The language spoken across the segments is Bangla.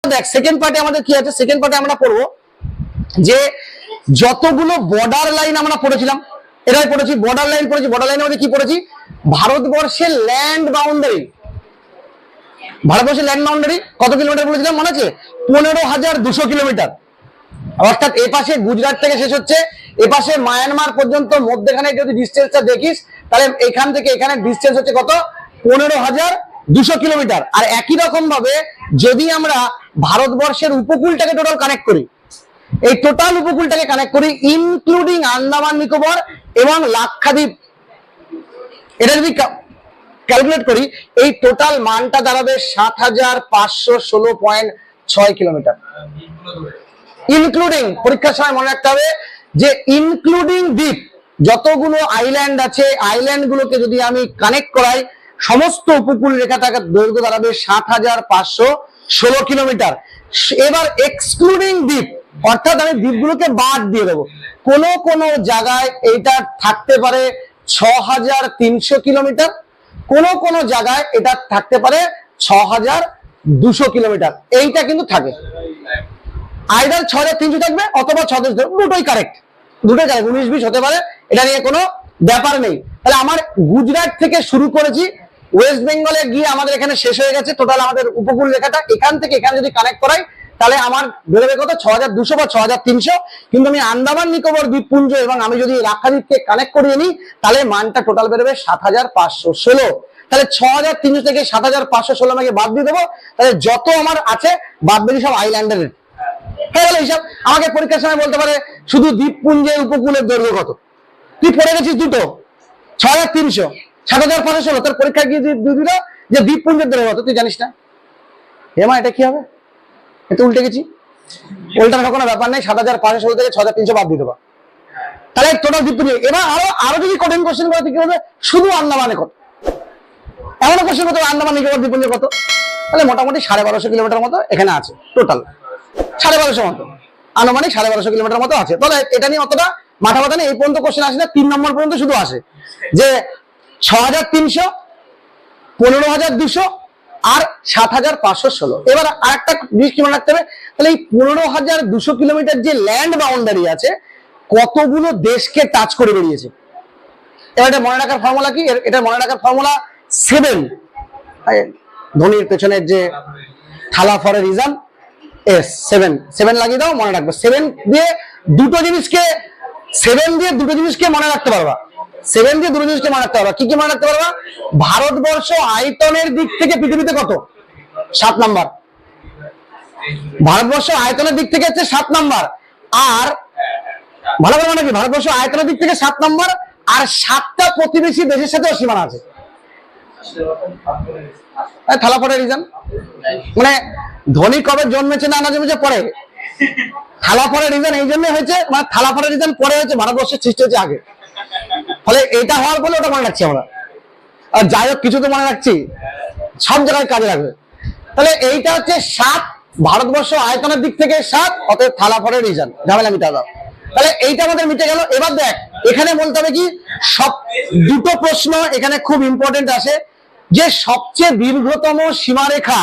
দেখ সেকেন্ড পার্টে আমাদের কি আছে, সেকেন্ড পার্টে আমরা পড়বো যে যতগুলো বর্ডার লাইন আমরা পড়েছিলাম, এটাই পড়েছি, বর্ডার লাইন পড়েছি। বর্ডার লাইনের মধ্যে কি পড়েছি? ভারতবর্ষের ল্যান্ড বাউন্ডারি। ভারতবর্ষের ল্যান্ড বাউন্ডারি কত কিলোমিটার বলেছিলাম মনে আছে? 15,200 কিলোমিটার। অর্থাৎ এ পাশে গুজরাট থেকে শেষ হচ্ছে, এ পাশে মায়ানমার পর্যন্ত, মধ্যখানে যদি ডিস্টেন্সটা দেখিস তাহলে এখান থেকে এখানে ডিস্টেন্স হচ্ছে কত? 15,200 কিলোমিটার। আর একই রকম ভাবে যদি আমরা ভারতবর্ষের উপকূলটাকে টোটাল কানেক্ট করি, এই টোটাল উপকূলটাকে কানেক্ট করি ইনক্লুডিং আন্দামান নিকোবর এবং লাক্ষাদ্বীপ, এটা যদি ক্যালকুলেট করি এই টোটাল মানটা দাঁড়াবে 7,516.6 কিলোমিটার। ইনক্লুডিং, পরীক্ষার সময় মনে রাখতে হবে যে ইনক্লুডিং দ্বীপ, যতগুলো আইল্যান্ড আছে আইল্যান্ড গুলোকে যদি আমি কানেক্ট করাই সমস্ত উপকূল রেখাটাকে দৈর্ঘ্য দাঁড়াবে 7,516 কিলোমিটার। এবার এক্সক্লুডিং দ্বীপ, অর্থাৎ আমি দ্বীপগুলোকে বাদ দিয়ে দেবো, কোন কোন জায়গায় এইটা থাকতে পারে 6,300 কিলোমিটার, কোন কোন জায়গায় এটা থাকতে পারে 6,200 কিলোমিটার। এইটা কিন্তু থাকে, আইদার 6,300 থাকবে অথবা 6,200, দুটোই কারেক্ট, দুটোই কারেক্ট, 19-20 হতে পারে, এটা নিয়ে কোনো ব্যাপার নেই। তাহলে আমার গুজরাট থেকে শুরু করেছি, ওয়েস্ট বেঙ্গলে গিয়ে আমাদের এখানে শেষ হয়ে গেছে টোটাল আমাদের উপকূল রেখাটা। এখান থেকে এখানে যদি কানেক্ট করাই তাহলে আমার বেরোবে কত? 6,200 বা 6,300। কিন্তু আমি আন্দামান নিকোবর দ্বীপপুঞ্জ এবং আমি যদি লাক্ষাদ্বীপকে কানেক্ট করিয়ে নিই তাহলে মানটা টোটাল বেরোবে 7,516। তাহলে 6,300 থেকে 7,516 আমাকে বাদ দিয়ে দেবো, তাহলে যত আমার আছে বাদ বেরিয়ে সব আইল্যান্ডের হয়ে গেল হিসাব। আমাকে পরীক্ষার সময় বলতে পারে শুধু দ্বীপপুঞ্জের উপকূলের দৈর্ঘ্য কত, তুই পড়ে গেছিস দুটো 6,300 7,516, তোর পরীক্ষা গিয়ে দিল যে দ্বীপপুঞ্জের দৈর্ঘ্য কত, তুই জানিস না। এমা এটা কি হবে? এটা উল্টে গেছি, উল্টানোর কোনো ব্যাপার নেই, 7,516 থেকে 6,300 বাদ দিয়ে দেবো, তাহলে টোটাল দ্বীপপুঞ্জ। এবার আরো যদি কঠিন কোশ্চেন করতে কি হবে, শুধু আন্দামানে কত, এমন কোশ্চেন করতে আন্দামান নিকোবর দ্বীপপুঞ্জ কত, তাহলে মোটামুটি 1250 কিলোমিটার মতো এখানে আছে, টোটাল 1250 মতো, আনুমানিক 1250 কিলোমিটার মতো আছে। তাহলে এটা নিয়ে অতটা মাথা ব্যথা নেই, এই পর্যন্ত কোশ্চেন আসে না, 3 নম্বর পর্যন্ত শুধু আসে যে 6,300, 15,200 আর 7,516। এবার আরেকটা জিনিস কি মনে রাখতে হবে, তাহলে এই 15,200 কিলোমিটার যে ল্যান্ড বাউন্ডারি আছে কতগুলো দেশকে টাচ করে বেরিয়েছে। এবার এটা মনে রাখার ফর্মুলা কি? এটা মনে রাখার ফর্মুলা 7, ধোনির পেছনের যে থালা ফর এ রিজন, এস 7 লাগিয়ে দাও, মনে রাখবে। 7 দিয়ে দুটো জিনিসকে মনে রাখতে পারবা, 7 দিয়ে দুটো জিনিসকে মনে রাখতে পারবা। কি কি মনে রাখতে পারবা? ভারতবর্ষ আয়তনের দিক থেকে পৃথিবীতে কত? 7 নাম্বার। ভারতবর্ষ আয়তনের দিক থেকে হচ্ছে 7 নাম্বার। আর ভালো করে মনে কি, ভারতবর্ষ আয়তনের দিক থেকে 7 নাম্বার, আর 7টা প্রতিবেশী দেশের সাথেও সীমানা আছে। থালা ফর এ রিজন মানে ধোনি কবে জন্মেছে না জন্মেছে পরে, থালা ফর এ রিজন এই জন্য হয়েছে, মানে থালা ফর এ রিজন পরে হয়েছে, ভারতবর্ষের সৃষ্টি হয়েছে আগে। ফলে এটা হওয়ার ফলে ওটা মনে রাখছি আমরা। আর যাই হোক কিছু তো মনে রাখছি, সব জায়গায় কাজে লাগবে। তাহলে এইটা হচ্ছে 7, ভারতবর্ষ আয়তনের দিক থেকে 7, অতএব থালা ফর এ রিজন, ঝামেলা মিটা দাও। তাহলে এইটা আমাদের মিটে গেল। এবার দেখ এখানে বলতে হবে কি, সব দুটো প্রশ্ন এখানে খুব ইম্পর্টেন্ট আসে, যে সবচেয়ে দীর্ঘতম সীমারেখা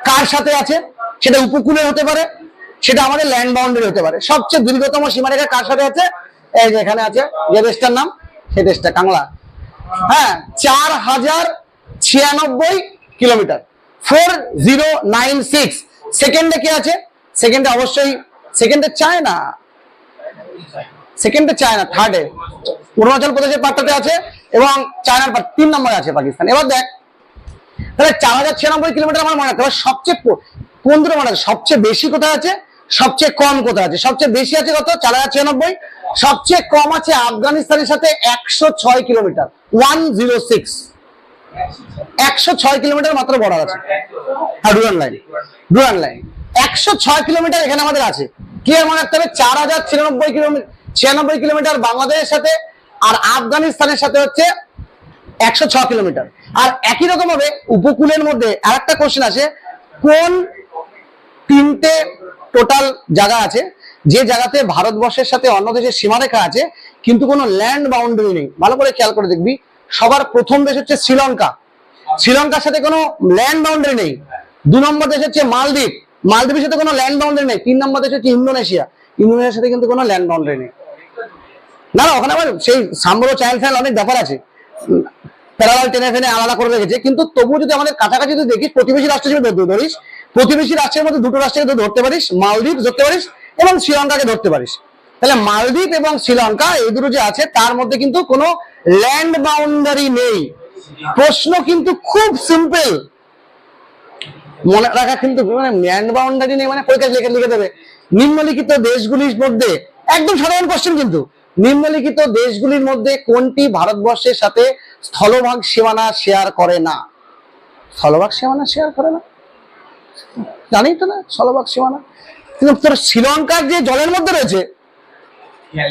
কার সাথে আছে, সেটা উপকূলে হতে পারে, সেটা আমাদের ল্যান্ড বাউন্ডারি হতে পারে। সবচেয়ে দীর্ঘতম সীমারেখা কার সাথে আছে? এই যে এখানে আছে, যে দেশটার নাম, সেই দেশটা কাংলা। হ্যাঁ, 4,096 কিলোমিটার, 4096। সেকেন্ডে কি আছে? সেকেন্ডে অবশ্যই, সেকেন্ডে চায়না, থার্ডে অরুণাচল প্রদেশের পার্টটাতে আছে এবং চায়নার পার্ট 3 নম্বরে আছে পাকিস্তান। এবার দেখ তাহলে 4,096 কিলোমিটার আমার মনে রাখতে হবে। সবচেয়ে কোন দুটো মনে আছে? সবচেয়ে বেশি কোথায় আছে, সবচেয়ে কম কোথায় আছে? সবচেয়ে বেশি আছে কত? 4,096। সবচেয়ে কম আছে আফগানিস্তানের সাথে 106 কিলোমিটার, 106, 106 কিলোমিটার মাত্র বর্ডার আছে। আর ডুরান্ড লাইন 106 কিলোমিটার এখানে আমাদের আছে। কি মনে রাখতে হবে? 4,096 কিলোমিটার বাংলাদেশের সাথে, আর আফগানিস্তানের সাথে হচ্ছে 106 কিলোমিটার। আর একই রকম ভাবে উপকূলের মধ্যে আরেকটা কোশ্চেন আছে, কোন 3টে টোটাল জায়গা আছে যে জায়গাতে ভারতবর্ষের সাথে অন্য দেশের সীমারেখা আছে কিন্তু কোনো ল্যান্ড বাউন্ডারি নেই? ভালো করে খেয়াল করে দেখবি, সবার প্রথম দেশ হচ্ছে শ্রীলঙ্কা, শ্রীলঙ্কার সাথে কোনো ল্যান্ড বাউন্ডারি নেই। 2 নম্বর দেশ হচ্ছে মালদ্বীপ, মালদ্বীপের সাথে কোনো ল্যান্ড বাউন্ডারি নেই। 3 নম্বর দেশ হচ্ছে ইন্দোনেশিয়া, ইন্দোনেশিয়ার সাথে কিন্তু কোনো ল্যান্ড বাউন্ডারি নেই। না ওখানে আবার সেই সাম্বরো চাইল্ড ফাইল অনেক ব্যাপার আছে, প্যারালাল টেনে ফেনে আলাদা করে রেখেছে, কিন্তু তবুও যদি আমাদের কাছাকাছি যদি দেখিস প্রতিবেশী রাষ্ট্র হিসেবে ধরিস, প্রতিবেশী রাষ্ট্রের মধ্যে দুটো রাষ্ট্রকে ধরতে পারিস, মালদ্বীপ ধরতে পারিস এবং শ্রীলঙ্কাকে ধরতে পারিস। তাহলে মালদ্বীপ এবং শ্রীলঙ্কা এই দুটো যে আছে তার মধ্যে কিন্তু কোনো ল্যান্ড বাউন্ডারি নেই। প্রশ্ন কিন্তু খুব সিম্পল, মনে রাখা কিন্তু, মানে ল্যান্ড বাউন্ডারি নেই মানে পরীক্ষা লিখে দেবে নিম্নলিখিত দেশগুলির মধ্যে, একদম সাধারণ কোশ্চেন কিন্তু, নিম্নলিখিত দেশগুলির মধ্যে কোনটি ভারতবর্ষের সাথে স্থলভাগ সীমানা শেয়ার করে না? স্থলভাগ সীমানা শেয়ার করে না, জানি তো না স্থলভাগ সীমানা। কিন্তু তোর শ্রীলঙ্কার যে জলের মধ্যে রয়েছে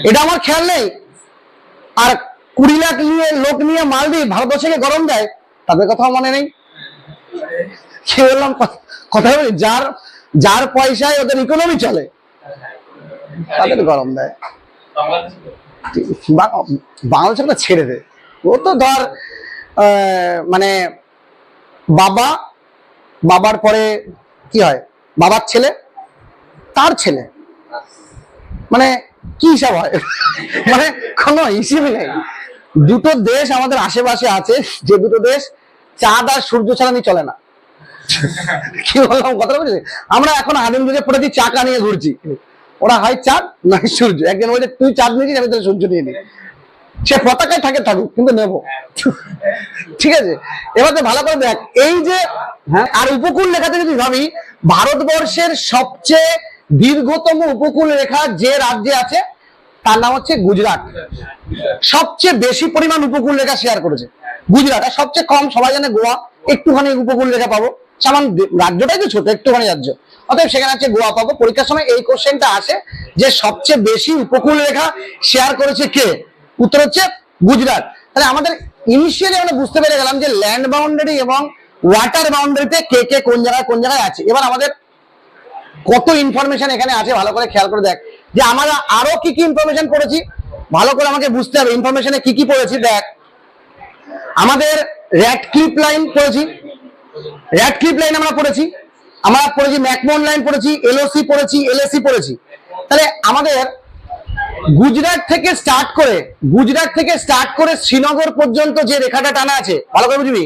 এটা আমার খেয়াল নেই, আর 20 লাখ লোক নিয়ে মালদ্বীপ ভারতবর্ষকে গরম দেয়, তাদের কথাও মনে নেই। কি বললাম কথা বলি, যার পয়সায় ওদের ইকোনমি চলে তাদের গরম দেয়। বাংলাদেশটা ছেড়ে দে, ও তো ধর মানে বাবার পরে কি হয়, বাবার ছেলে তার ছেলে, মানে কি হিসাব হয় মানে কোনো হিসেবে নেই। দুটো দেশ আমাদের আশেপাশে আছে, যে দুটো দেশ চাঁদ আর সূর্য ছাড়া নিয়ে চলে না। কি বললাম কথা বলছি, আমরা এখন আদিম যুগে পড়েছি চাকা নিয়ে ঘুরছি, ওরা হয় চাঁদ নয় সূর্য। একজন বলছে তুই চাঁদ নিয়েছিস, আমি তাহলে সূর্য নিয়ে নিই, সে পতাকায় থাকুক কিন্তু নেবো। ঠিক আছে, এবার তো ভালো করে দেখ, এই যে হ্যাঁ, আর উপকূল রেখাতে যদি ভাবি, ভারতবর্ষের সবচেয়ে দীর্ঘতম উপকূল রেখা যে রাজ্যে আছে তার নাম হচ্ছে গুজরাট। সবচেয়ে বেশি পরিমাণ উপকূল রেখা শেয়ার করেছে গুজরাট, আর সবচেয়ে কম সবাই জানে গোয়া, একটুখানি উপকূল রেখা পাবো, সামান্য রাজ্যটাই তো ছোট, একটুখানি রাজ্য, অতএব সেখানে আছে গোয়া পাবো। পরীক্ষার সময় এই কোশ্চেনটা আসে যে সবচেয়ে বেশি উপকূল রেখা শেয়ার করেছে কে, উত্তর হচ্ছে গুজরাট। তাহলে আমাদের ইনিশিয়ালি আমরা বুঝতে পেরে গেলাম যে ল্যান্ড বাউন্ডারি এবং ওয়াটার বাউন্ডারিতে কে কে কোন জায়গায় আছে। এবার আমাদের কত ইনফরমেশন এখানে আছে ভালো করে খেয়াল করে দেখ, যে আমরা আরো কি কি ইনফরমেশন পড়েছি ভালো করে আমাকে বুঝতে হবে ইনফরমেশনে কি কি পড়েছি। দেখ, আমাদের র্যাডক্লিফ লাইন পড়েছি, র্যাডক্লিফ লাইন আমরা পড়েছি ম্যাকমোহন লাইন পড়েছি, এলওসি পড়েছি, এলএসি পড়েছি। তাহলে আমাদের গুজরাট থেকে স্টার্ট করে শ্রীনগর পর্যন্ত যে রেখাটা টানা আছে ভালো করে বুঝবি,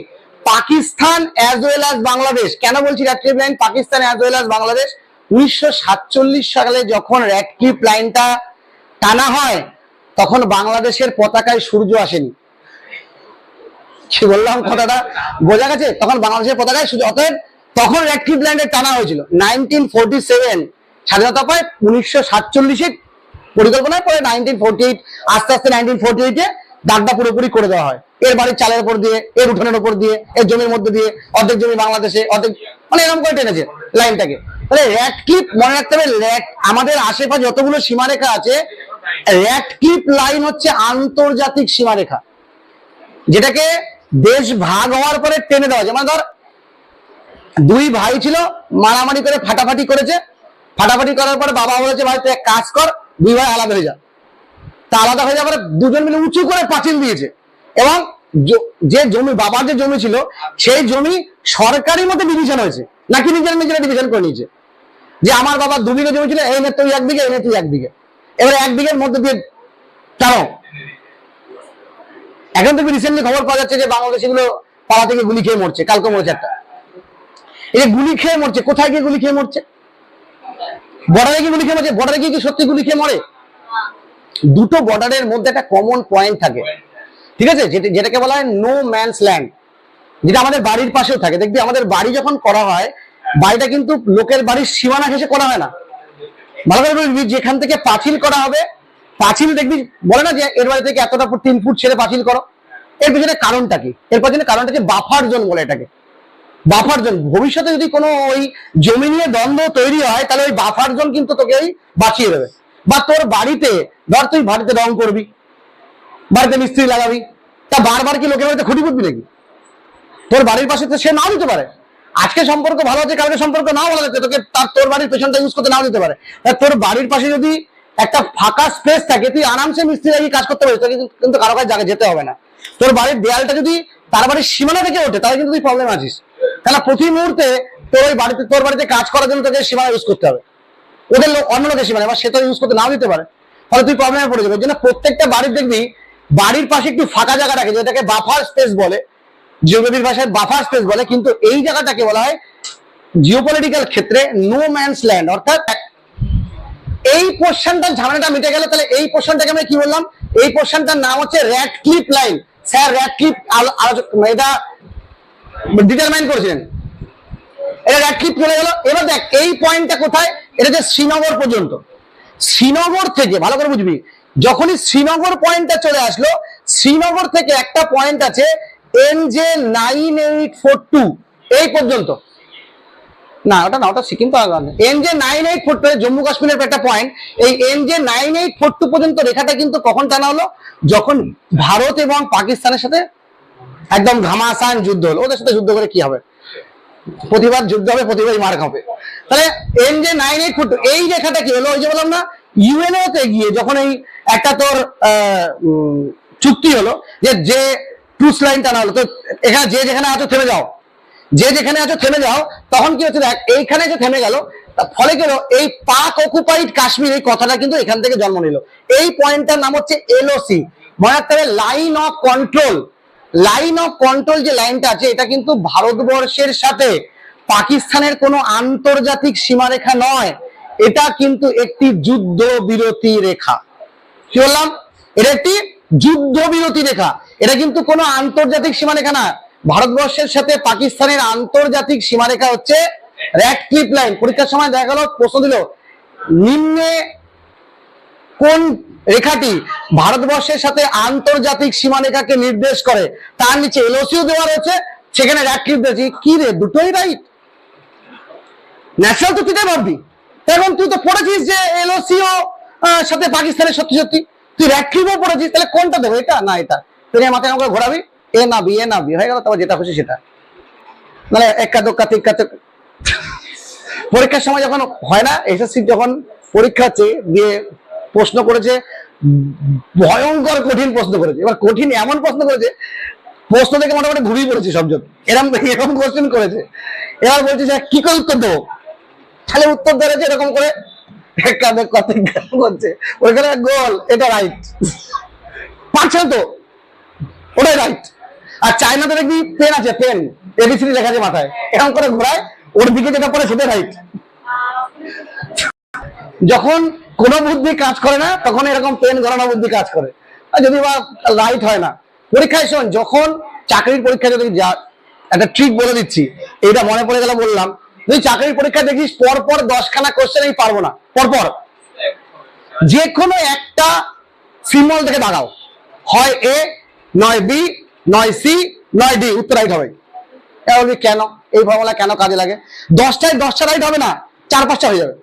Pakistan as well as Bangladesh. কেন বলছি Radcliffe line Pakistan as well as Bangladesh? 1947 সালে যখন র্যাডক্লিফ লাইনটা টানা হয় তখন বাংলাদেশের পতাকায় সূর্য আসেনি। কি বললাম কথাটা বোঝা গেছে? তখন বাংলাদেশের পতাকায় সূর্য, অতএব তখন র্যাডক্লিফ লাইনটা টানা হয়েছিল 1947 স্বাধীনতা পায়। 1947 পরিকল্পনার পরে 1948 আস্তে আস্তে 1948 দাগটা পুরোপুরি করে দেওয়া হয়। এর বাড়ির চালের উপর দিয়ে, এর উঠোনের উপর দিয়ে, এর জমির মধ্যে দিয়ে, অর্ধেক জমি বাংলাদেশে, অর্ধেক, মানে এরকম করে টেনেছে লাইনটাকে। তাহলে র্যাডক্লিফ মনে রাখতে হবে, আমাদের আশেপাশে যতগুলো সীমারেখা আছে র্যাডক্লিফ লাইন হচ্ছে আন্তর্জাতিক সীমারেখা, যেটাকে দেশ ভাগ হওয়ার পরে টেনে দেওয়া। যেমন ধর দুই ভাই ছিল, মারামারি করে ফাটাফাটি করেছে, ফাটাফাটি করার পরে বাবা বলেছে ভাই তুই এক কাজ কর, দুই ভাই আলাদা হয়ে যা। তা আলাদা হয়ে যাওয়ার পরে দুজন মিলে উঁচু করে পাঁচিল দিয়েছে, এবং যে জমি বাবার যে জমি ছিল সেই জমি সরকারি মতে ডিভিশন হয়েছে, নাকি নিজেরা ডিভিশন করে নিয়েছে, যে আমার বাবার 2 বিঘা জমি ছিল, এই নে তুই 1 বিঘা, এই নে তুই 1 বিঘা, এবারে 1 বিঘার মধ্যে দিয়ে টানো। এখন থেকে রিসেন্টলি খবর পাওয়া যাচ্ছে যে বাংলাদেশি গুলো পাড়া থেকে গুলি খেয়ে মরছে, কালকে মরেছে একটা। এই যে গুলি খেয়ে মরছে, কোথায় গিয়ে গুলি খেয়ে মরছে? বর্ডারে গিয়ে গুলি খেয়ে মরছে। বর্ডারে গিয়ে কি সত্যি গুলি খেয়ে মরে? দুটো বর্ডারের মধ্যে একটা কমন পয়েন্ট থাকে, ঠিক আছে, যেটাকে বলা হয় নো ম্যানস ল্যান্ড, যেটা আমাদের বাড়ির পাশেও থাকে। দেখবি আমাদের বাড়ি যখন করা হয়, বাড়িটা কিন্তু লোকের বাড়ির সীমানা ঘেঁষে করা হয় না। ভালো করে বলবি, যেখান থেকে পাঁচিল করা হবে, পাঁচিল দেখবি বলে না যে এর বাড়ি থেকে এতটা 3 ফুট ছেড়ে পাঁচিল করো, এর পিছনে কারণটা কি? এর পিছনে কারণটা হচ্ছে বাফার জোন বলে এটাকে, বাফার জোন। ভবিষ্যতে যদি কোনো ওই জমি নিয়ে দ্বন্দ্ব তৈরি হয় তাহলে ওই বাফার জোন কিন্তু তোকে ওই বাঁচিয়ে দেবে। বা তোর বাড়িতে ধর তুই বাড়িতে রং করবি, বাড়িতে মিস্ত্রি লাগাবি, তা বারবার কি লোকের বাড়িতে খুঁটি পুঁতবি নাকি? তোর বাড়ির পাশে তো সে নাও দিতে পারে, আজকে সম্পর্ক ভালো আছে কালকে সম্পর্ক নাও ভালো আছে, তোকে তোর বাড়ির পেছনটা ইউজ করতে নাও দিতে পারে। তোর বাড়ির পাশে যদি একটা ফাঁকা স্পেস থাকে তুই আরামসে মিস্ত্রি লাগিয়ে কাজ করতে পারিস, তোকে কিন্তু কারো কাছে যেতে হবে না। তোর বাড়ির দেয়ালটা যদি তার বাড়ির সীমানা থেকে ওঠে তাহলে কিন্তু তুই প্রবলেম আছিস, কেন প্রতি মুহূর্তে তোর বাড়িতে কাজ করার জন্য তোকে সীমানা ইউজ করতে হবে, ওদের লোক অন্য লোকের সীমানা, এবার সে তো ইউজ করতে নাও দিতে পারে, ফলে তুই প্রবলেমে পড়ে যাবে। ওই জন্য প্রত্যেকটা বাড়ির দেখবি বাড়ির পাশে একটু ফাঁকা জায়গা রাখে, যেটাকে বাফার স্পেস বলে, জিওগ্রাফির ভাষায় বাফার স্পেস বলে, কিন্তু এই জায়গাটাকে বলা হয় জিওপলিটিক্যাল ক্ষেত্রে নো ম্যানস ল্যান্ড। অর্থাৎ এই পোর্শনটার ঝামেলাটা মিটে গেল। তাহলে এই পোর্শনটাকে আমরা কি বললাম? এই পোর্শনটার নাম হচ্ছে র্যাডক্লিফ লাইন। স্যার র্যাডক্লিফ এটা ডিটারমাইন করেছিলেন, এটা র্যাডক্লিফ চলে গেল। এবার দেখ এই পয়েন্টটা কোথায়, এটা হচ্ছে শ্রীনগর পর্যন্ত। শ্রীনগর থেকে ভালো করে বুঝবি, যখনই শ্রীনগর পয়েন্টটা চলে আসলো, শ্রীনগর থেকে একটা পয়েন্ট আছে NJ9842 এই পর্যন্ত, না ওটা না, ওটা সিকিম তো আলাদা। NJ9842 জম্মু কাশ্মীরের একটা পয়েন্ট, এই NJ9842 পর্যন্ত রেখাটা কিন্তু কখন টানা হলো? যখন ভারত এবং পাকিস্তানের সাথে একদম ঘামাসান যুদ্ধ হলো। ওদের সাথে যুদ্ধ করে কি হবে? প্রতিবার যুদ্ধ হবে, প্রতিবারই মার খাবে। তাহলে NJ9842 এই রেখাটা কি হলো? ওই যে বললাম না, ইউএনও তে গিয়ে যখন এই একটা তোর চুক্তি হলো যে ট্রুস লাইন টানা হলো, তো এখানে যে যেখানে আছো থেমে যাও, যে যেখানে আছো থেমে যাও, তখন কি হচ্ছে দেখ এইখানে যে থেমে গেল, ফলে গেল এই পাক অকুপাইড কাশ্মীর, এই কথাটা কিন্তু এখান থেকে জন্ম নিল। এই পয়েন্টটার নাম হচ্ছে LOC, মনে রাখতে হবে line of control. Line of control যে লাইনটা আছে, এটা কিন্তু ভারতবর্ষের সাথে পাকিস্তানের কোনো আন্তর্জাতিক সীমারেখা নয়, এটা কিন্তু একটি যুদ্ধ বিরতি রেখা। কি বললাম? এটা একটি যুদ্ধ বিরতি রেখা, এটা কিন্তু কোনো আন্তর্জাতিক সীমারেখা না। ভারতবর্ষের সাথে পাকিস্তানের আন্তর্জাতিক সীমারেখা হচ্ছে র্যাডক্লিফ লাইন। পরীক্ষার সময় দেখা গেল প্রশ্ন দিল, নিম্নে কোন রেখাটি ভারতবর্ষের সাথে আন্তর্জাতিক সীমারেখাকে নির্দেশ করে? তার নিচে LOCও দেওয়া রয়েছে, সেখানে র্যাডক্লিফ দিয়েছি। কি রে, দুটোই রাইট। ন্যাশনাল তো তুই ভাববি, এখন তুই তো পড়েছিস যে LOCও সাথে পাকিস্তানের সত্যি সত্যি, তুই র্যাডক্লিফও পড়েছিস, তাহলে কোনটা দেবো? এটা না এটা? তুই মাথায় আমাকে ঘোরাবি, এ না বি হয়ে গেল, তারপর যেটা খুশি সেটা, মানে এক্কা দোক্কা তিক্কা। পরীক্ষার সময় যখন হয় না, SSC যখন পরীক্ষা হচ্ছে দিয়ে প্রশ্ন করেছে, ভয়ঙ্কর কঠিন প্রশ্ন করেছে। এবার কঠিন এমন প্রশ্ন করেছে, প্রশ্ন থেকে মোটামুটি ঘুরিয়ে পড়েছি সবজন, এরকম কোশ্চেন করেছে। এবার বলছে যে কি করে উত্তর দেবো, তাহলে উত্তর ধরেছে এরকম করে করছে, ওইখানে গোল, এটা রাইট, পারছে তো ওটাই রাইট। আর চায়নাতে দেখবি পেন আছে, পেন ABCD লেখা আছে মাথায়, এরকম করে ঘোরায়, ওর দিকে যেটা পড়ে সেটা রাইট। যখন কোনো বুদ্ধি কাজ করে না, তখন এরকম পেন ঘোরানো বুদ্ধি কাজ করে, যদি বা রাইট হয় না। পরীক্ষায় শোন, যখন চাকরির পরীক্ষা, যদি একটা ট্রিক বলে দিচ্ছি, এটা মনে পড়ে গেল বললাম, যদি চাকরির পরীক্ষা দেখিস পরপর 10খানা কোশ্চেন আমি পারবো না, পরপর যে কোনো একটা সিম্বল থেকে দাগাও, হয় A, নয় B, নয় C, নয় D, উত্তর রাইট হবে। বলবি কেন? এই ফর্মুলা কেন কাজে লাগে? 10টায় 10টা রাইট হবে না, 4-5টা হয়ে যাবে।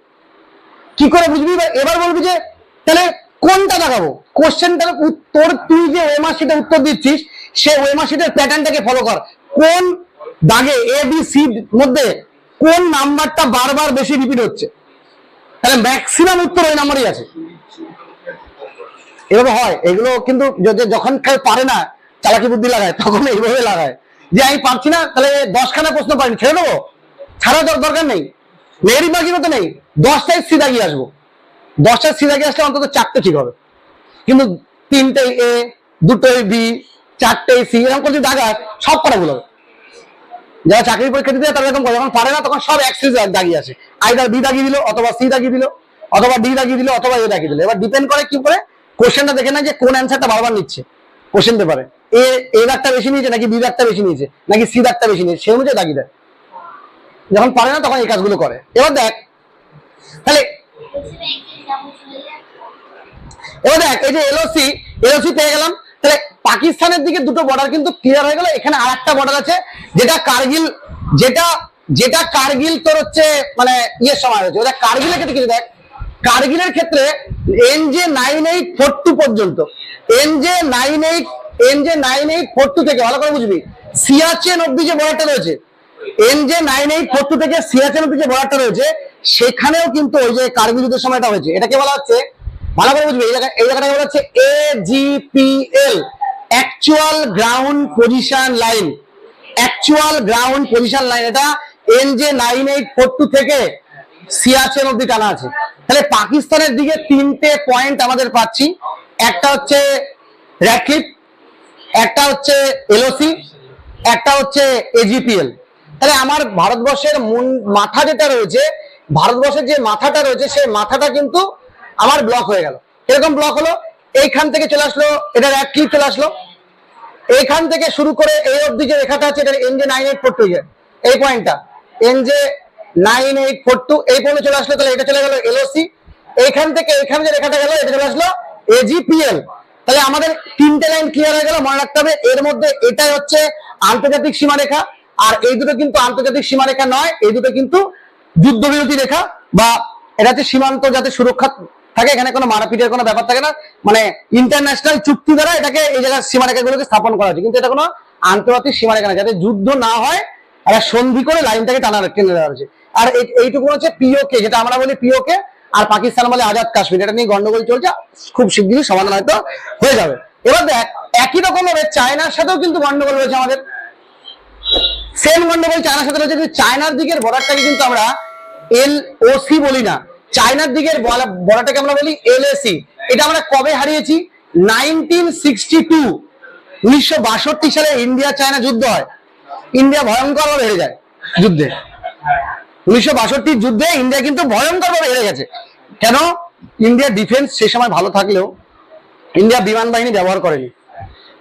কি করে বুঝবি? এবার বলবি যে তাহলে কোনটা দেখাবো? কোশ্চেনটার উত্তর, তুই যে ওয়েমার শিটে উত্তর দিচ্ছিস, সে ওয়েমার শিটের প্যাটার্নটাকে ফলো কর। কোন দাগে ABC মধ্যে কোন নাম্বারটা বারবার বেশি রিপিট হচ্ছে, তাহলে ম্যাক্সিমাম উত্তর ওই নাম্বারই আছে। এভাবে হয় এগুলো, কিন্তু যখন কেউ পারে না, চালাকি বুদ্ধি লাগায়, তখন এইভাবে লাগায় যে আমি পারছি না, তাহলে 10খানা প্রশ্ন পারিনি, ছেড়ে দেবো, ছাড়া দরকার নেই, মেয়েরই বাকি মতো নেই, 10টায় সি দাগিয়ে আসবো। 10টায় সি দাগিয়ে আসলে অন্তত 4টে ঠিক হবে, কিন্তু 3টেই A, 2টোই B, 4টেই C, এরকম করে দাগায় সব করা ভুল হবে। যারা চাকরির পরীক্ষা দিতে তারা এরকম করে, যখন পারে না তখন সব এক সিরিজ দাগিয়ে আসে, আইদার B দাগিয়ে দিল, অথবা C দাগিয়ে দিল, অথবা D দাগিয়ে দিল, অথবা A দাগিয়ে দিল। এবার ডিপেন্ড করে কি করে কোশ্চেনটা দেখে না যে কোন অ্যান্সারটা বারবার নিচ্ছে কোশ্চেন পেপারে, A দাগটা বেশি নিয়েছে নাকি B দাগটা বেশি নিয়েছে নাকি C দাগটা বেশি নিয়েছে, সেই অনুযায়ী দাগিয়ে দেয়। যখন পারে না তখন এই কাজগুলো করে। এবার দেখ, তাহলে এবার দেখ এই যে LOC পেয়ে গেলাম, তাহলে পাকিস্তানের দিকে দুটো বর্ডার কিন্তু ক্লিয়ার হয়ে গেল। এখানে আর একটা বর্ডার আছে, যেটা কার্গিল, যেটা কার্গিল তোর হচ্ছে মানে ইয়ের সময় হয়েছে। ওটা কার্গিলের ক্ষেত্রে কিছু দেখ, কার্গিলের ক্ষেত্রে NJ9842 পর্যন্ত, NJ9842 থেকে ভালো করে বুঝবি, সিয়াচেন অব্দি যে বর্ডারটা রয়েছে, NJ9842 থেকে সিয়াচেন অব্দি যে বর্ডারটা রয়েছে, সেখানেও কিন্তু ওই যে কার্গিল যুদ্ধের সময়টা হয়েছে। এটাকে বলা হচ্ছে, ভালো করে বুঝবি, এই জায়গাটাকে বলা হচ্ছে AGPL, actual ground position line. Actual ground position line, এটা NJ9842 থেকে সিয়াচেন অব্দি টানা আছে। তাহলে পাকিস্তানের দিকে 3টে পয়েন্ট আমাদের পাচ্ছি, একটা হচ্ছে র্যাডক্লিফ, একটা হচ্ছে LOC, একটা হচ্ছে AGPL। তাহলে আমার ভারতবর্ষের মাথা যেটা রয়েছে, ভারতবর্ষের যে মাথাটা রয়েছে সেই মাথাটা কিন্তু আমার ব্লক হয়ে গেল। এরকম ব্লক হলো, এইখান থেকে চলে আসলো এটা র্যাডক্লিফ চলে আসলো, এইখান থেকে শুরু করে এই অবধি যে রেখাটা আছে এটা NJ9842, এই পয়েন্টটা NJ9842 এই পয়েন্টে চলে আসলো। তাহলে এটা চলে গেল LOC, এইখান থেকে এখানে যে রেখাটা গেল এটা চলে আসলো AGPL। তাহলে আমাদের 3টে লাইন ক্লিয়ার হয়ে গেল। মনে রাখতে হবে এর মধ্যে এটাই হচ্ছে আন্তর্জাতিক সীমারেখা, আর এই দুটো কিন্তু আন্তর্জাতিক সীমারেখা নয়, এই দুটো কিন্তু যুদ্ধবিরতি রেখা, বা এটা হচ্ছে সীমান্ত যাতে সুরক্ষা থাকে, এখানে কোনো মারাপিটের কোনো ব্যাপার থাকে না, মানে ইন্টারন্যাশনাল চুক্তি দ্বারা এটাকে এই জায়গায় সীমারেখাগুলোকে স্থাপন করা হয়েছে, কিন্তু এটা কোনো আন্তর্জাতিক সীমারেখা না, যাতে যুদ্ধ না হয় একটা সন্ধি করে লাইনটাকে টেনে দেওয়া হয়েছে। আর এইটুকু হচ্ছে POK, যেটা আমরা বলি POK, আর পাকিস্তান বলে আজাদ কাশ্মীর। এটা নিয়ে গন্ডগোল চলছে, খুব শিগগিরই সমাধান হয়তো হয়ে যাবে। এবার দেখ একই রকম ভাবে চায়নার সাথেও কিন্তু গন্ডগোল রয়েছে, আমাদের সেম গন্ডগোল চায়নার সাথে রয়েছে। চায়নার দিকের বর্ডারটাকে কিন্তু আমরা LOC বলি না, চায়নার দিকের বর্ডারটাকে আমরা বলি LAC। এটা আমরা কবে হারিয়েছি? 1962, 1962 সালে ইন্ডিয়া চায়না যুদ্ধ হয়, ইন্ডিয়া ভয়ঙ্কর ভাবে হেরে যায় যুদ্ধে। 1962 যুদ্ধে ইন্ডিয়া কিন্তু ভয়ঙ্কর ভাবে হেরে গেছে। কেন? ইন্ডিয়ার ডিফেন্স সে সময় ভালো থাকলেও ইন্ডিয়া বিমান বাহিনী ব্যবহার করেনি,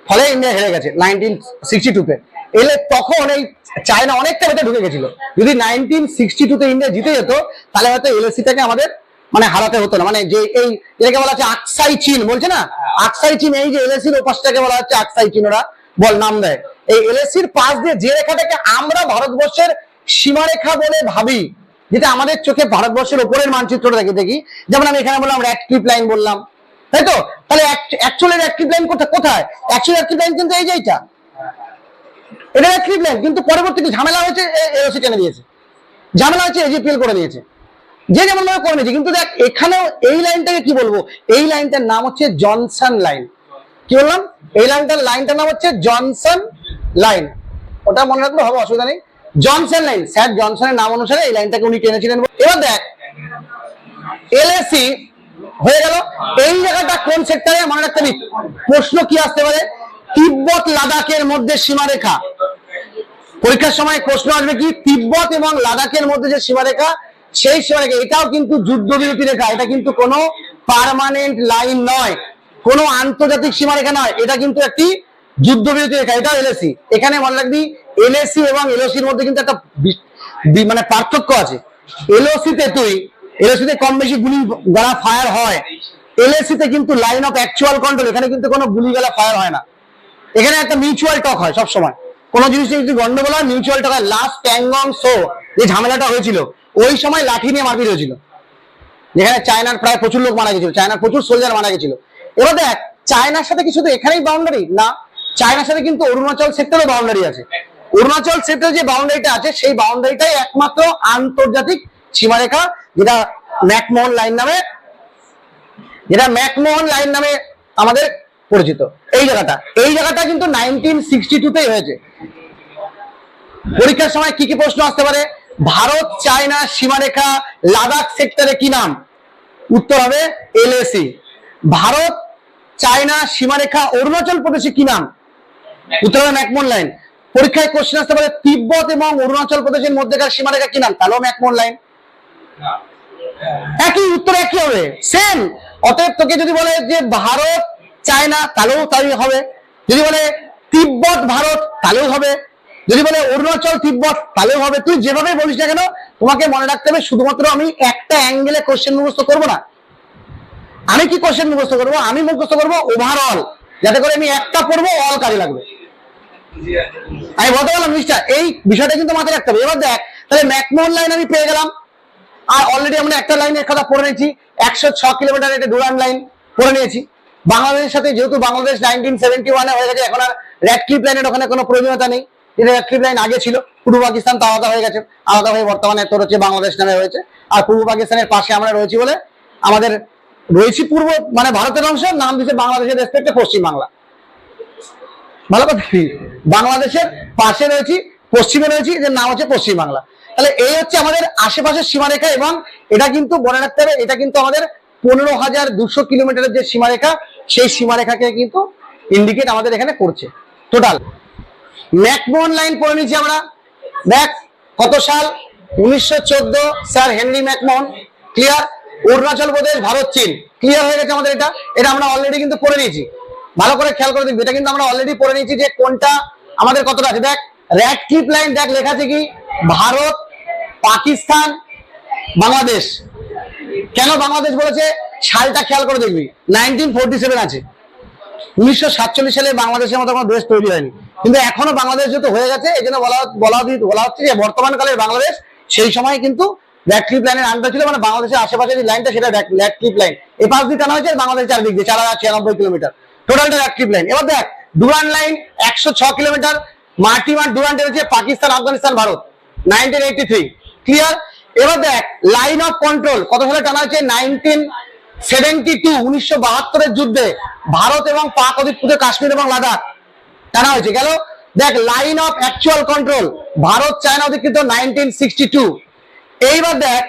ফলে ইন্ডিয়া হেরে গেছে 1962-তে। এলে তখন এই চায়না অনেকটা ভেতরে ঢুকে গেছিল। যদি 1962-তে ইন্ডিয়া জিতে যেত তাহলে হয়তো LAC-টাকে আমাদের মানে হারাতে হতো না। মানে যে এই এটাকে বলা হচ্ছে আকসাই চীন, বলছে না আকসাই চীন, এই যে LAC-র ওপাশটাকে বলা হচ্ছে আকসাই চীন, ওরা বল নাম দেয়। এই LAC-র পাশ দিয়ে যে রেখাটাকে আমরা ভারতবর্ষের সীমারেখা বলে ভাবি, যেটা আমাদের চোখে ভারতবর্ষের উপরের মানচিত্রটা দেখি, যেমন আমি এখানে বললাম র্যাডক্লিফ লাইন বললাম, তাই তো? তাহলে অ্যাকচুয়ালি র্যাডক্লিফ লাইন কোথায়? অ্যাকচুয়ালি র্যাডক্লিফ লাইন কিন্তু এই যে এটা র্যাডক্লিফ লাইন, কিন্তু পরবর্তীতে ঝামেলা হয়েছে, LOC টেনে দিয়েছে, ঝামেলা হচ্ছে AGPL করে দিয়েছে, যে যেমন ভাবে করে নিয়েছে। কিন্তু দেখ এখানেও এই লাইনটাকে কি বলবো? এই লাইনটার নাম হচ্ছে জনসন লাইন। কি বললাম? এই লাইনটার নাম হচ্ছে জনসন লাইন, ওটা মনে রাখলে হবে, অসুবিধা নেই। জনসন লাইন, স্যার জনসনের নাম অনুসারে এই লাইনটাকে উনি টেনেছিলেন। এবার দেখ LAC হয়ে গেল, এই জায়গাটা কোন সেক্টরে মনে রাখতে হবে। প্রশ্ন কি আসতে পারে? তিব্বত লাদাখের মধ্যে সীমারেখা, পরীক্ষার সময় প্রশ্ন আসবে কি তিব্বত এবং লাদাখের মধ্যে যে সীমারেখা, সেই সীমারেখা এটাও কিন্তু যুদ্ধবিরতি রেখা, এটা কিন্তু কোনো পার্মানেন্ট লাইন নয়, কোনো আন্তর্জাতিক সীমারেখা নয়, এটা কিন্তু একটি যুদ্ধবিরতি রেখা, এটা LAC। এখানে মনে রাখবি LAC এবং LOC-র মধ্যে কিন্তু একটা মানে পার্থক্য আছে। LOC-তে কম বেশি গুলি গালা ফায়ার হয়, LAC-তে কিন্তু লাইন অফ অ্যাকচুয়াল কন্ট্রোল, এখানে কিন্তু কোনো গুলি গালা ফায়ার হয় না, এখানে একটা মিউচুয়াল টক হয় সবসময়। কোনো জিনিস যদি গন্ডগোল হয় মিউচুয়াল টক হয়। লাস্ট প্যাংগং শো যে ঝামেলাটা হয়েছিল ওই সময় লাঠি নিয়ে মারপিট হয়েছিল, যেখানে চায়নার প্রায় প্রচুর লোক মারা গেছিল, চায়নার প্রচুর সোলজার মারা গেছিল। এবার দেখ চায়নার সাথে কি শুধু এখানেই বাউন্ডারি না, চায়নার সাথে কিন্তু অরুণাচল সেক্টরে বাউন্ডারি আছে। অরুণাচল সেক্টরে যে বাউন্ডারিটা আছে সেই বাউন্ডারিটাই একমাত্র আন্তর্জাতিক সীমারেখা, যেটা ম্যাকমোহন লাইন নামে আমাদের পরিচিত। এই জায়গাটা কিন্তু 1962-তেই হয়েছে। পরীক্ষার সময় কি কি প্রশ্ন আসতে পারে? ভারত চায়না সীমারেখা লাদাখ সেক্টরে কি নাম? উত্তর হবে LAC। ভারত চায়না সীমারেখা অরুণাচল প্রদেশে কি নাম? উত্তর হবে ম্যাকমোহন লাইন। পরীক্ষায় কোশ্চেন আসতে পারে তিব্বত এবং অরুণাচল প্রদেশের মধ্যেকার সীমারেখা কি নাম? তাহলেও ম্যাকমোহন লাইন। একই উত্তর একই হবে, সেম। অতএব তোকে যদি বলে যে ভারত চায়না তাহলেও তাই হবে, যদি বলে তিব্বত ভারত তাহলেও হবে, যদি বলে অরুণাচল তিব্বত তাহলেও হবে। তুই যেভাবে বলিস না কেন তোমাকে মনে রাখতে হবে শুধুমাত্র আমি একটা অ্যাঙ্গেলে কোশ্চেন মুখস্থ করবো না। আমি কি কোশ্চেন মুখস্থ করবো? আমি মুখস্থ করবো ওভারঅল, যাতে করে আমি একটা পড়বো অল কাজে লাগবে। আমি বলতে পারলাম জিনিসটা, এই বিষয়টা কিন্তু মাথায় রাখতে হবে। এবার দেখ তাহলে ম্যাকমোহন লাইন আমি পেয়ে গেলাম, আর অলরেডি আমরা একটা লাইনের কথা পড়ে নিয়েছি, 106 কিলোমিটার একটা ডুরান্ড লাইন পড়ে নিয়েছি। বাংলাদেশের সাথে যেহেতু বাংলাদেশ 1971-এ হয়ে গেছে, এখন আর র্যাডক্লিফ লাইনের ওখানে কোনো প্রয়োজনীয়তা নেই। র্যাডক্লিফ লাইন আগে ছিল, পূর্ব পাকিস্তান তো আলাদা হয়ে গেছে, আলাদা হয়ে বর্তমানে তোর হচ্ছে বাংলাদেশ নামে হয়েছে। আর পূর্ব পাকিস্তানের পাশে আমরা রয়েছি বলে আমাদের রয়েছি পূর্ব মানে ভারতের অংশ, নাম দিচ্ছে বাংলাদেশের রেসপেক্টে পশ্চিম বাংলা। ভালো কথা, বাংলাদেশের পাশে রয়েছি, পশ্চিমে রয়েছি, এর নাম হচ্ছে পশ্চিমবাংলা। তাহলে এই হচ্ছে আমাদের আশেপাশের সীমারেখা, এবং এটা কিন্তু মনে রাখতে হবে, এটা কিন্তু আমাদের 15,200 কিলোমিটারের যে সীমারেখা, সেই সীমারেখাকে কিন্তু ইন্ডিকেট আমাদের এখানে করছে টোটাল। ম্যাকমোহন লাইন পড়ে নিচ্ছি আমরা। দেখ কত সাল, 1914, sir Henry McMahon. Clear. Arunachal Pradesh, Bharat, চীন, ক্লিয়ার হয়ে গেছে আমাদের। এটা আমরা অলরেডি কিন্তু পড়ে নিয়েছি, ভালো করে খেয়াল করে দেখবি, এটা কিন্তু আমরা অলরেডি পড়ে নিয়েছি যে কোনটা আমাদের কতটা আছে। দেখ র্যাডক্লিফ লাইন, দেখ লেখা আছে কি ভারত, পাকিস্তান, বাংলাদেশ। কেন বাংলাদেশ বলেছে সালটা খেয়াল করে দেখবি, 1947 আছে। 1947 সালে বাংলাদেশের মতো কোনো দেশ তৈরি হয়নি, কিন্তু এখনো বাংলাদেশ যেহেতু হয়ে গেছে, এই জন্য বলা হচ্ছে যে বর্তমান কালের বাংলাদেশ সেই সময় কিন্তু র্যাডক্লিফ লাইনের আন্ডার ছিল, মানে বাংলাদেশের আশেপাশে যে লাইনটা সেটা র্যাডক্লিফ লাইন। এই পাশ দিয়ে টানা হয়েছে, বাংলাদেশ চারদিক দিয়ে 4096 কিলোমিটার টোটালটা র্যাডক্লিফ লাইন। এবার দেখ ডুরান্ড লাইন 106 কিলোমিটার, মার্টিমান ডুরান্ড এনেছে পাকিস্তান, আফগানিস্তান, ভারত, 1983। ক্লিয়ার। এবার দেখ লাইন অফ কন্ট্রোল কত সালে টানা হয়েছে, 1972, 1972 যুদ্ধে ভারত এবং পাক অধিকৃত কাশ্মীর এবং লাদাখ টানা হয়েছে। গেল। দেখ line of actual control Bharat China অধিকৃত 1962। এইবার দেখ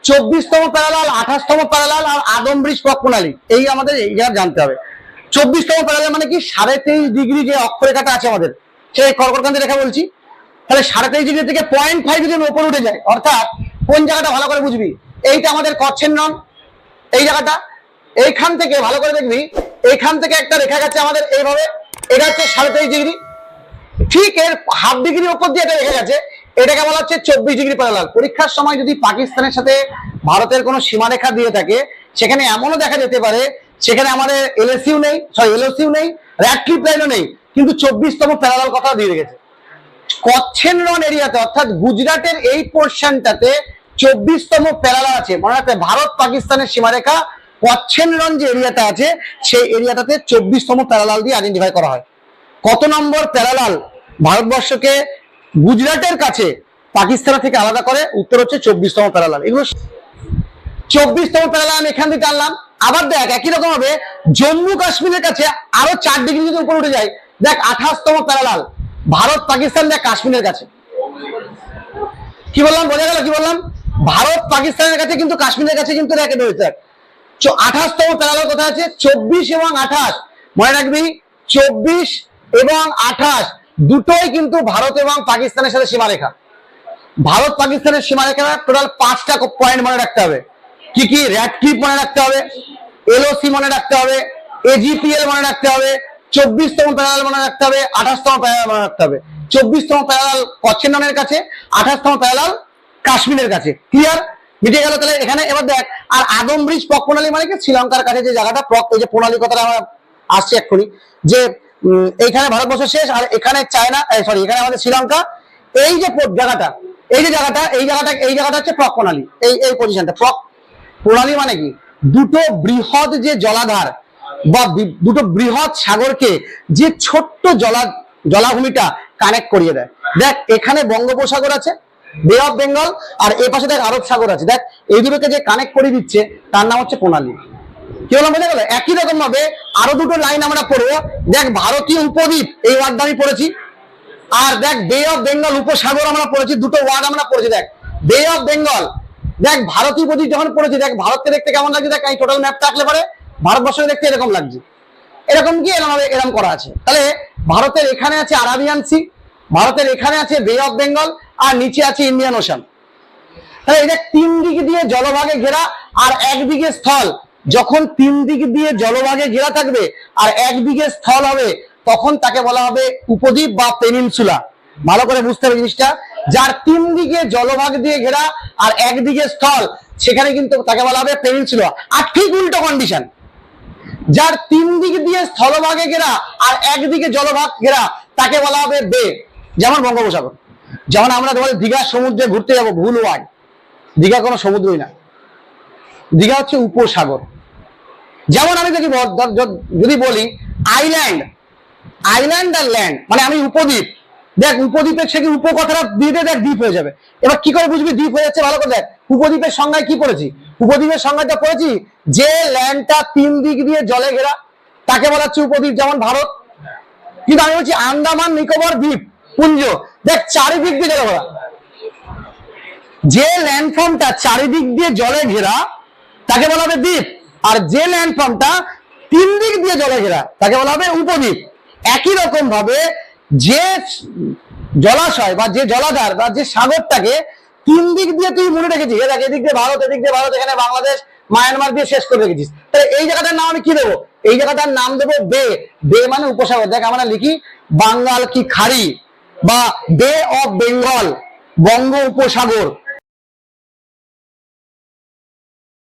24তম প্যারালাল, 28তম প্যারালাল আর আদম ব্রিজ প্রণালী, এই আমাদের এই জানতে হবে। 24তম প্যারালাল মানে কি 23.5 ডিগ্রি যে অক্ষরেখাটা আছে আমাদের, সেই কর্কটক্রান্তি রেখা বলছি। তাহলে 23.5 ডিগ্রি থেকে 0.5 ডিগ্রি উপরে উঠে যায়, অর্থাৎ কোন জায়গাটা ভালো করে বুঝবি, এইটা আমাদের কচ্ছেন্দ্রন, এই জায়গাটা। এইখান থেকে ভালো করে দেখবি, এইখান থেকে একটা রেখা গেছে আমাদের এইভাবে, এটা হচ্ছে 23.5 ডিগ্রি, ঠিক এর হাফ ডিগ্রি উপর দিয়ে এটা রেখে গেছে, এটাকে বলা হচ্ছে 24 ডিগ্রি প্যারালাল। পরীক্ষার সময় যদি পাকিস্তানের সাথে ভারতের কোনো সীমারেখা দিয়ে থাকে, সেখানে এমনও দেখা যেতে পারে সেখানে আমাদের এলএসইউ নেই, র্যাডক্লিফ লাইনও নেই, কিন্তু 24তম প্যারালাল কথা দিয়ে রেখেছে। কচ্ছেন্দ্রন এরিয়াতে, অর্থাৎ গুজরাটের এই পোর্শনটাতে 24তম প্যারালাল আছে। মনে রাখবে ভারত পাকিস্তানের সীমারেখা কচ্ছেন্দ্রন যে এরিয়াটা আছে, সেই এরিয়াটাতে 24তম প্যারালাল দিয়ে আইডেন্টিফাই করা হয়। কত নম্বর প্যারালাল ভারতবর্ষকে গুজরাটের কাছে পাকিস্তান থেকে আলাদা করে, উত্তর হচ্ছে 24তম প্যারালাল। এগুলো 24তম প্যারালাল আমি এখান থেকে টানলাম। আবার দেখ একই রকম হবে জম্মু কাশ্মীরের কাছে আরো 4 ডিগ্রি যদি উপরে উঠে যায়, দেখ 28তম প্যারালাল ভারত পাকিস্তান, দেখ কাশ্মীরের কাছে। কি বললাম, বোঝা গেল কি বললাম? ভারত পাকিস্তানের কাছে কিন্তু কাশ্মীরের কাছে কিন্তু রেখে রয়েছে। 28তম প্যারালাল কোথায় আছে, 24 এবং 28। মনে রাখবি 24 এবং 28 দুটোই কিন্তু ভারত এবং পাকিস্তানের সাথে সীমারেখা। ভারত পাকিস্তানের সীমারেখা টোটাল 5টা পয়েন্ট মনে রাখতে হবে। কি কি? র্যাডক্লিফ মনে রাখতে হবে, এলওসি মনে রাখতে হবে, এজিপিএল মনে রাখতে হবে, 24তম প্যারালাল মনে রাখতে হবে, 28তম প্যারালাল মনে রাখতে হবে। 24তম প্যারালাল কচ্ছেন্দ্রনের কাছে, 28তম প্যারালাল কাশ্মীরের কাছে। ক্লিয়ার? মিটে গেল। তাহলে এখানে এবার দেখ, আর আদম ব্রিজ প্রণালী মানে কি, শ্রীলঙ্কার কাছে যে জায়গাটা, এই যে প্রণালী কথাটা আমরা আসছে এক্ষুনি, যে এইখানে ভারতবর্ষ শেষ আর এখানে চায়না, সরি এখানে আমাদের শ্রীলঙ্কা। এই যে জায়গাটা, এই জায়গাটা হচ্ছে প্রক প্রণালী। এই পজিশনটা প্রক প্রণালী মানে কি, দুটো বৃহৎ যে জলাধার বা দুটো বৃহৎ সাগরকে যে ছোট্ট জলাভূমিটা কানেক্ট করিয়ে দেয়। দেখ এখানে বঙ্গোপসাগর আছে, বে অফ বেঙ্গল, আর এই পাশে দেখ আরব সাগর আছে। দেখ এই দুটোকে যে কানেক্ট করে দিচ্ছে তার নাম হচ্ছে প্রণালী। কি বললাম, বোঝা গেল? একই রকম ভাবে আরো দুটো লাইন আমরা পড়বো। দেখ ভারতীয় উপদ্বীপ, এই ওয়ার্ডটা আমি পড়েছি, আর দেখ বে অফ বেঙ্গল উপসাগর আমরা পড়েছি, দুটো ওয়ার্ড আমরা পড়েছি। দেখ বে অফ বেঙ্গল, দেখ ভারতীয় উপদ্বীপ যখন পড়েছি, দেখ ভারতকে দেখতে কেমন লাগছে, দেখ এই টোটাল ম্যাপটা আঁকলে পারে ভারতবর্ষকে দেখতে এরকম লাগছে, এরকম কি এরকম করা আছে। তাহলে ভারতের এখানে আছে আরাবিয়ান সি, ভারতের এখানে আছে বে অফ বেঙ্গল, আর নিচে আছে ইন্ডিয়ান ওশান। তাহলে এই দেখ 3 দিক দিয়ে জলভাগে ঘেরা আর একদিকে স্থল। যখন 3 দিক দিয়ে জলভাগে ঘেরা থাকবে আর একদিকে স্থল হবে, তখন তাকে বলা হবে উপদ্বীপ বা পেনিনসুলা। ভালো করে বুঝতে হবে জিনিসটা। যার 3 দিকে জলভাগ দিয়ে ঘেরা আর একদিকে স্থল, সেখানে কিন্তু তাকে বলা হবে পেনিনসুলা। আর ঠিক উল্টো কন্ডিশন, যার 3 দিক দিয়ে স্থলভাগে ঘেরা আর একদিকে জলভাগ ঘেরা, তাকে বলা হবে বে। যেমন বঙ্গোপসাগর। যেমন আমরা তোমাদের দীঘা সমুদ্রে ঘুরতে যাবো, ভুল ওয়ার্ড, দীঘা কোনো সমুদ্রই না, দীঘা হচ্ছে উপসাগর। যেমন আমি যদি বলি আইল্যান্ড আর ল্যান্ড, মানে আমি উপদ্বীপ। দেখ উপদ্বীপের সে কি উপ কথাটা দিয়ে দেখ দ্বীপ হয়ে যাবে। এবার কি করে বুঝবি দ্বীপ হয়ে যাচ্ছে, ভালো করে দেখ। উপদ্বীপের সংজ্ঞায় কি পড়েছি, উপদ্বীপের সংজ্ঞাটা পড়েছি যে ল্যান্ডটা 3 দিক দিয়ে জলে ঘেরা, তাকে বলা হচ্ছে উপদ্বীপ। যেমন ভারত। কিন্তু আমি বলছি আন্দামান নিকোবর দ্বীপ পুঞ্জ, দেখ চারিদিক দিয়ে জলে ভরা, যে ল্যান্ডফর্মটা চারিদিক দিয়ে জলে ঘেরা তাকে বলা হবে দ্বীপ, আর যে ল্যান্ডফর্মটা 3 দিক দিয়ে জলে ঘেরা তাকে বলা হবে উপদ্বীপ। একই রকম ভাবে যে জলাশয় বা যে জলাধার বা যে সাগরটাকে 3 দিক দিয়ে তুই মনে রেখেছিস, দেখ এদিক দিয়ে ভারত, এদিক দিয়ে ভারত, এখানে বাংলাদেশ মায়ানমার দিয়ে শেষ করে রেখেছিস, তাহলে এই জায়গাটার নাম আমি কি দেবো? এই জায়গাটার নাম দেবো বে। বে মানে উপসাগর। দেখ আমরা লিখি বাঙ্গাল কি খাড়ি বা বে অফ বেঙ্গল, বঙ্গ উপসাগর,